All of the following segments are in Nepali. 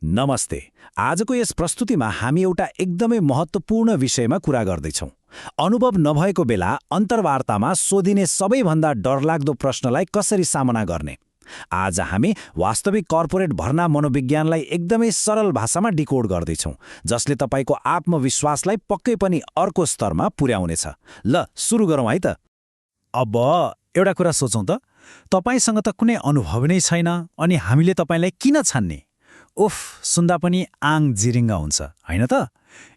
नमस्ते। आजको यस प्रस्तुतिमा हामी एउटा एकदमै महत्त्वपूर्ण विषयमा कुरा गर्दैछौँ। अनुभव नभएको बेला अन्तर्वार्तामा सोधिने सबैभन्दा डरलाग्दो प्रश्नलाई कसरी सामना गर्ने। आज हामी वास्तविक कर्पोरेट भर्ना मनोविज्ञानलाई एकदमै सरल भाषामा डिकोड गर्दैछौँ, जसले तपाईँको आत्मविश्वासलाई पक्कै पनि अर्को स्तरमा पुर्याउनेछ। ल सुरु गरौँ है त। अब एउटा कुरा सोचौँ त, तपाईसँग त कुनै अनुभव नै छैन अनि हामीले तपाईँलाई किन छान्ने? उफ, सुन्दा पनि आङ जिरिङ्ग हुन्छ, होइन त?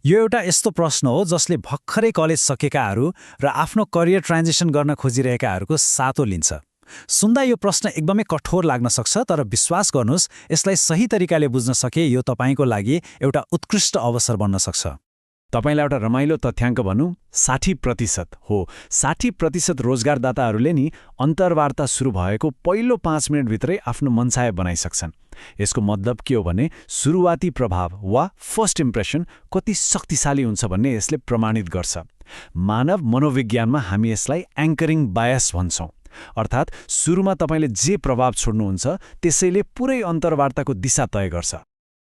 यो एउटा यस्तो प्रश्न हो जसले भर्खरै कलेज सकेकाहरू र आफ्नो करियर ट्रान्जिसन गर्न खोजिरहेकाहरूको सातो लिन्छ। सुन्दा यो प्रश्न एकदमै कठोर लाग्न सक्छ, तर विश्वास गर्नुहोस्, यसलाई सही तरिकाले बुझ्न सके यो तपाईँको लागि एउटा उत्कृष्ट अवसर बन्न सक्छ। तपाईँलाई एउटा रमाइलो तथ्याङ्क भनौँ, 60% हो 60% रोजगारदाताहरूले नि अन्तर्वार्ता सुरु भएको पहिलो 5 मिनटभित्रै आफ्नो मनसाय बनाइसक्छन्। यसको मतलब के हो भने सुरुवाती प्रभाव वा फर्स्ट इम्प्रेसन कति शक्तिशाली हुन्छ भन्ने यसले प्रमाणित गर्छ। मानव मनोविज्ञानमा हामी यसलाई एङ्करिङ बायस भन्छौँ। अर्थात् सुरुमा तपाईँले जे प्रभाव छोड्नुहुन्छ त्यसैले पुरै अन्तर्वार्ताको दिशा तय गर्छ।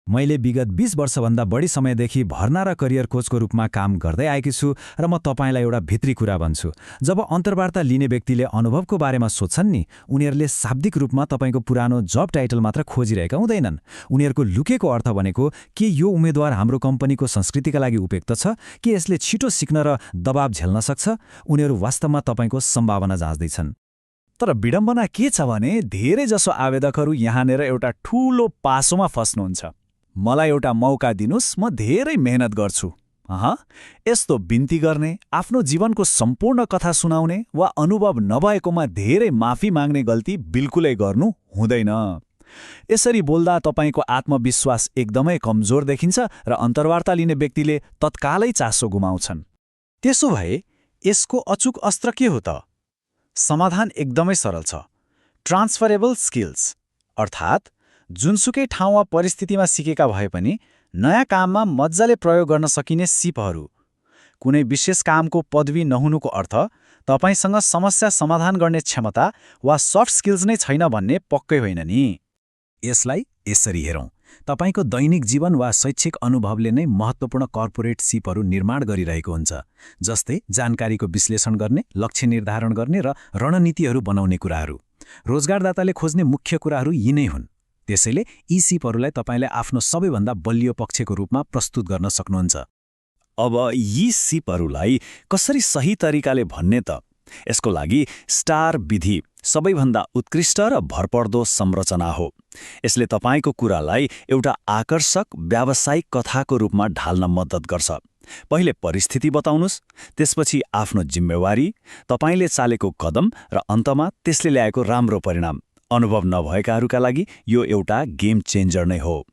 मैले विगत 20 वर्षभन्दा बढी समयदेखि भर्ना र करियर कोचको रूपमा काम गर्दै आएकी छु र म तपाईँलाई एउटा भित्री कुरा भन्छु। जब अन्तर्वार्ता लिने व्यक्तिले अनुभवको बारेमा सोध्छन् नि, उनीहरूले शाब्दिक रूपमा तपाईँको पुरानो जब टाइटल मात्र खोजिरहेका हुँदैनन्। उनीहरूको लुकेको अर्थ भनेको के यो उम्मेद्वार हाम्रो कम्पनीको संस्कृतिका लागि उपयुक्त छ, के यसले छिटो सिक्न र दबाव झेल्न सक्छ। उनीहरू वास्तवमा तपाईँको सम्भावना जाँच्दैछन्। तर विडम्बना के छ भने धेरैजसो आवेदकहरू यहाँनिर एउटा ठूलो पासोमा फस्नुहुन्छ। मलाई एउटा मौका दिनुस्, म धेरै मेहनत गर्छु। यस्तो बिन्ती गर्ने, आफ्नो जीवनको सम्पूर्ण कथा सुनाउने वा अनुभव नभएकोमा धेरै माफी माग्ने गल्ती बिल्कुलै गर्नु हुँदैन। यसरी बोल्दा तपाईँको आत्मविश्वास एकदमै कमजोर देखिन्छ र अन्तर्वार्ता लिने व्यक्तिले तत्कालै चासो गुमाउँछन्। त्यसो भए यसको अचूक अस्त्र के हो त? समाधान एकदमै सरल छ। ट्रान्सफरेबल स्किल्स, अर्थात् जुनसुकै ठाउँ वा परिस्थितिमा सिकेका भए पनि नयाँ काममा मजाले प्रयोग गर्न सकिने सिपहरू। कुनै विशेष कामको पदवी नहुनुको अर्थ तपाईँसँग समस्या समाधान गर्ने क्षमता वा सफ्ट स्किल्स नै छैन भन्ने पक्कै होइन नि। यसलाई यसरी हेरौँ, तपाईँको दैनिक जीवन वा शैक्षिक अनुभवले नै महत्त्वपूर्ण कर्पोरेट सिपहरू निर्माण गरिरहेको हुन्छ, जस्तै जानकारीको विश्लेषण गर्ने, लक्ष्य निर्धारण गर्ने र रणनीतिहरू बनाउने कुराहरू। रोजगारदाताले खोज्ने मुख्य कुराहरू यी नै हुन्। त्यसैले यी सिपहरूलाई तपाईँले आफ्नो सबैभन्दा बलियो पक्षको रूपमा प्रस्तुत गर्न सक्नुहुन्छ। अब यी सिपहरूलाई कसरी सही तरिकाले भन्ने त? यसको लागि स्टार विधि सबैभन्दा उत्कृष्ट र भरपर्दो संरचना हो। यसले तपाईँको कुरालाई एउटा आकर्षक व्यावसायिक कथाको रूपमा ढाल्न मद्दत गर्छ। पहिले परिस्थिति बताउनुस्, त्यसपछि आफ्नो जिम्मेवारी, तपाईँले चालेको कदम र अन्तमा त्यसले ल्याएको राम्रो परिणाम। अनुभव नभएकाहरूका लागि यो एउटा गेम चेन्जर नै हो।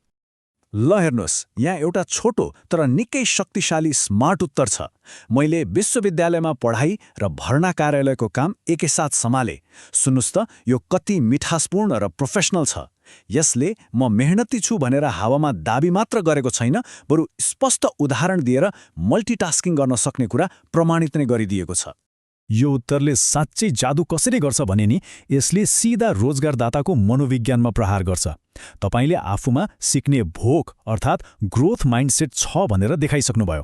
ल हेर्नुहोस्, यहाँ एउटा छोटो तर निकै शक्तिशाली स्मार्ट उत्तर छ। मैले विश्वविद्यालयमा पढाइ र भर्ना कार्यालयको काम एकैसाथ सम्हाले। सुन्नुहोस् त, यो कति मिठासपूर्ण र प्रोफेसनल छ। यसले म मेहनती छु भनेर हावामा दाबी मात्र गरेको छैन, बरु स्पष्ट उदाहरण दिएर मल्टिटास्किङ गर्न सक्ने कुरा प्रमाणित नै गरिदिएको छ। यो उत्तरले साँच्चै जादु कसरी गर्छ भने नि, यसले सिधा रोजगारदाताको मनोविज्ञानमा प्रहार गर्छ। तपाईँले आफूमा सिक्ने भोक अर्थात् ग्रोथ माइन्डसेट छ भनेर देखाइसक्नुभयो।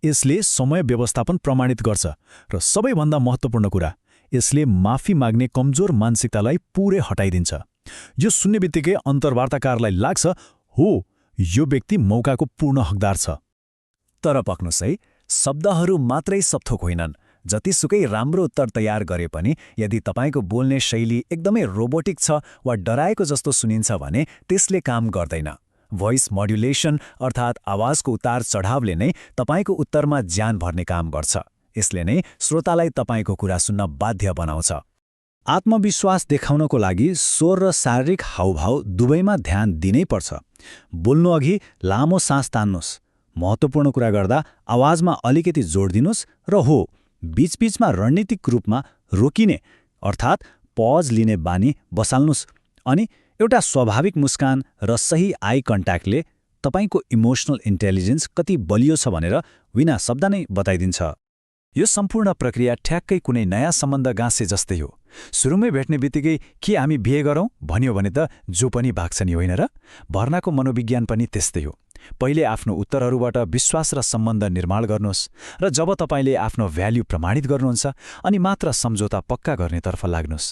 यसले समय व्यवस्थापन प्रमाणित गर्छ र सबैभन्दा महत्त्वपूर्ण कुरा, यसले माफी माग्ने कमजोर मानसिकतालाई पुरै हटाइदिन्छ। यो सुन्ने बित्तिकै अन्तर्वार्ताकारलाई लाग्छ, हो, यो व्यक्ति मौकाको पूर्ण हकदार छ। तर पक्नुहोस् है, शब्दहरू मात्रै सबथोक होइनन्। जतिसुकै राम्रो उत्तर तयार गरे पनि यदि तपाईँको बोल्ने शैली एकदमै रोबोटिक छ वा डराएको जस्तो सुनिन्छ भने त्यसले काम गर्दैन। भोइस मोड्युलेसन अर्थात् आवाजको उतार चढावले नै तपाईँको उत्तरमा ज्यान भर्ने काम गर्छ। यसले नै श्रोतालाई तपाईँको कुरा सुन्न बाध्य बनाउँछ। आत्मविश्वास देखाउनको लागि स्वर र शारीरिक हावभाव दुवैमा ध्यान दिनै पर्छ। बोल्नु अघि लामो सास तान्नुहोस्। महत्त्वपूर्ण कुरा गर्दा आवाजमा अलिकति जोड दिनुहोस् र हो, बीचबीचमा रणनीतिक रूपमा रोकिने अर्थात् पज लिने बानी बसाल्नुहोस्। अनि एउटा स्वाभाविक मुस्कान र सही आई कन्ट्याक्टले तपाईँको इमोसनल इन्टेलिजेन्स कति बलियो छ भनेर बिना शब्द नै बताइदिन्छ। यो सम्पूर्ण प्रक्रिया ठ्याक्कै कुनै नयाँ सम्बन्ध गाँसे जस्तै हो। सुरुमै भेट्ने बित्तिकै के हामी बिहे गरौँ भन्यो भने त जो पनि भाग्छ नि, होइन र? भर्नाको मनोविज्ञान पनि त्यस्तै हो। पहिले आफ्नो उत्तरहरूबाट विश्वास र सम्बन्ध निर्माण गर्नुहोस् र जब तपाईँले आफ्नो भ्याल्यु प्रमाणित गर्नुहुन्छ अनि मात्र सम्झौता पक्का गर्नेतर्फ लाग्नुहोस्।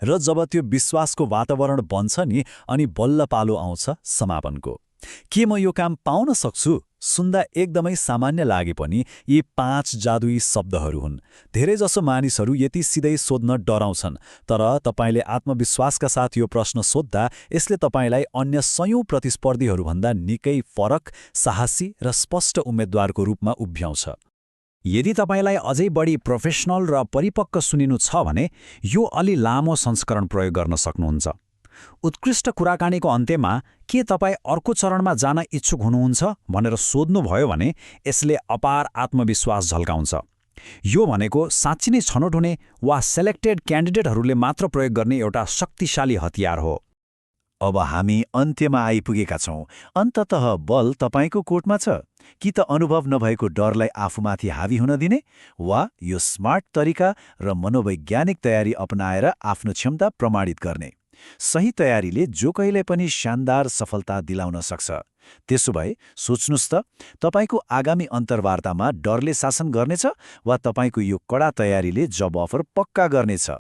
र जब त्यो विश्वासको वातावरण बन्छ नि, अनि बल्ल पालो आउँछ समापनको। के म यो काम पाउन सक्छु? सुन्दा एकदमै सामान्य लागे पनि यी 5 जादुई शब्दहरू हुन्। धेरैजसो मानिसहरू यति सिधै सोध्न डराउँछन्, तर तपाईँले आत्मविश्वासका साथ यो प्रश्न सोध्दा यसले तपाईँलाई अन्य सयौं प्रतिस्पर्धीहरूभन्दा निकै फरक, साहसी र स्पष्ट उम्मेद्वारको रूपमा उभ्याउँछ। यदि तपाईँलाई अझै बढी प्रोफेसनल र परिपक्व सुनिनु छ भने यो अलि लामो संस्करण प्रयोग गर्न सक्नुहुन्छ। उत्कृष्ट कुराकानीको अन्त्यमा के तपाईँ अर्को चरणमा जान इच्छुक हुनुहुन्छ भनेर सोध्नुभयो भने यसले अपार आत्मविश्वास झल्काउँछ। यो भनेको साँच्चै नै छनौट हुने वा सेलेक्टेड क्यान्डिडेटहरूले मात्र प्रयोग गर्ने एउटा शक्तिशाली हतियार हो। अब हामी अन्त्यमा आइपुगेका छौँ। अन्ततः बल तपाईँको कोर्टमा छ। कि त अनुभव नभएको डरलाई आफूमाथि हावी हुन दिने, वा यो स्मार्ट तरिका र मनोवैज्ञानिक तयारी अपनाएर आफ्नो क्षमता प्रमाणित गर्ने। सही तयारीले जो कहिले पनि शानदार सफलता दिलाउन सक्छ। त्यसो भए सोच्नुस् त, तपाईँको आगामी अन्तर्वार्तामा डरले शासन गर्नेछ वा तपाईँको यो कडा तयारीले जब अफर पक्का गर्नेछ?